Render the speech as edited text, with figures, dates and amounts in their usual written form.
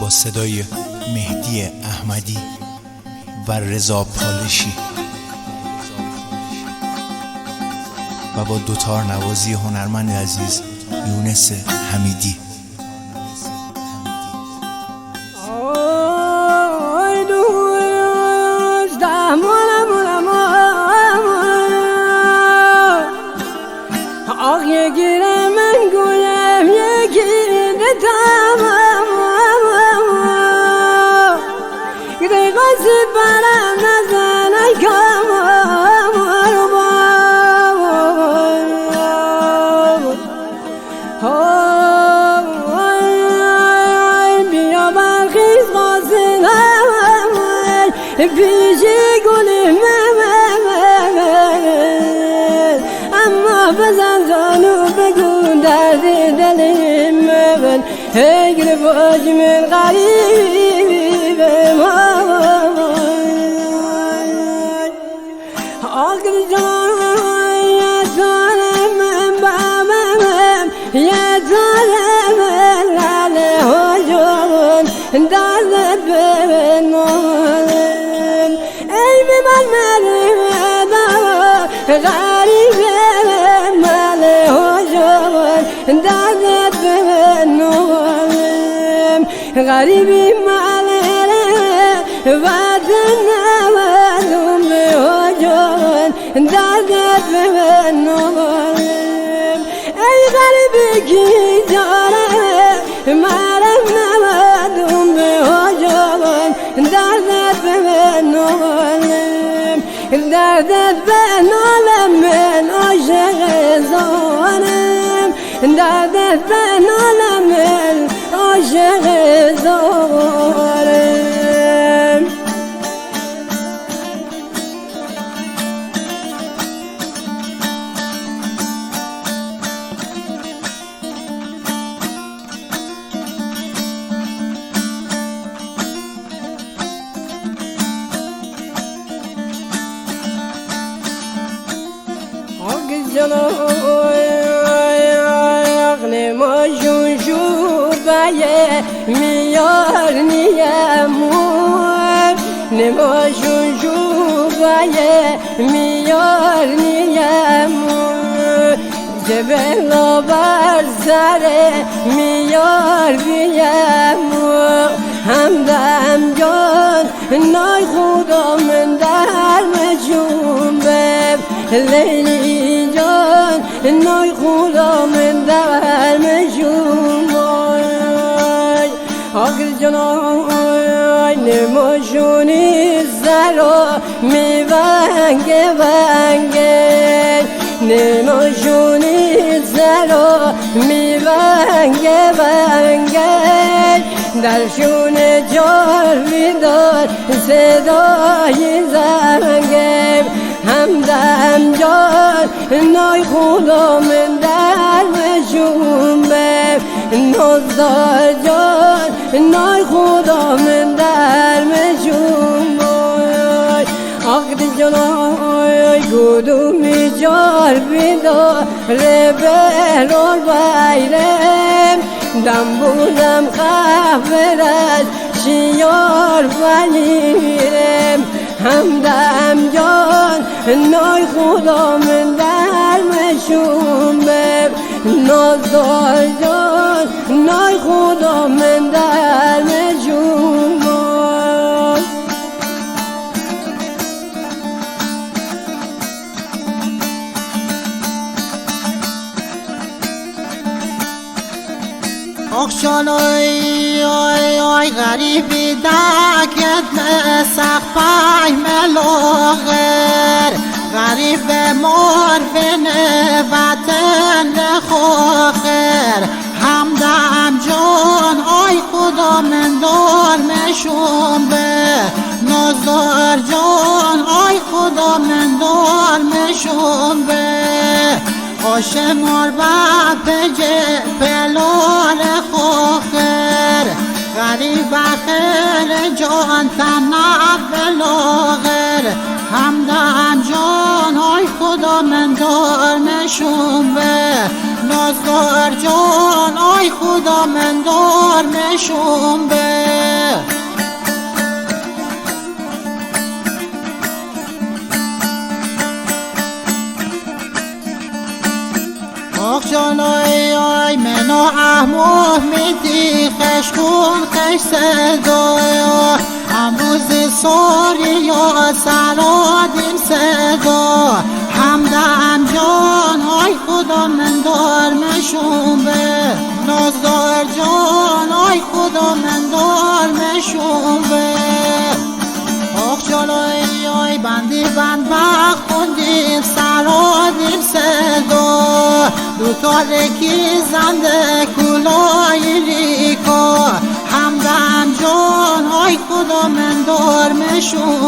با صدای مهدی احمدی و رضا پالشی و با دوتار نوازی هنرمند عزیز یونس حمیدی. پیشی گلی اما بزن جانو بگو درد دلی من هگر باج من غریب آگر جان یا جان من بامم یا جان من لاله ها جان درد ببن غریب ماله و جوان دادت به نوام غریبی ماله وطن نوالم و جوان دادت به نوام ای غریبی کی جاره مالم نوالم و جوان دادت به نوام دردت به نالم من عاشق زارم دردت به نالم من عاشق زارم نماشون شوبایه میار نیمون نماشون شوبایه میار نیمون جبل بر سر میار بیمون همدم جان نای خدا من در مجون بب لیلی جان نای خدا من در مجون آگر جانای نماشونی زرا می ونگه ونگه نماشونی زرا می ونگه ونگه درشون جار بیدار صدای زنگه همدم جان نای خدا من در مشون بب نزدار جان نای خدا من در مشون بای آقد جانای گدومی جار بیدار بهرال بایرم دم بودم خفرد شیار ولیرم همدم جان نای خدا من در مشون بب نازدار جان نای خدا من در مشون بب اخشالای آی آی غریبی دکت مسخ پای ملوغر غریب مار بین وطن خوخر همدم جان آی خدا من دار مشون به نزار جان آی خدا من دار مشون به آشمار و پجه پلار خوخر غریب خیر جان تنب بلاغر همدم جان آی خدا من دار نشون به نازدار جان آی خدا من دار نشون به فهم میدی خشکون خش صدا امروز ساری یا سرادیم صدا همدم جان های خدا من دار مشون به نازدار جان های خدا من دار مشون به آخ جلوی آی بندی بند بخت خوندیم سرادیم صدا دوتا رکی زنده کلای ریکا همدم جان های خدا من دار مشون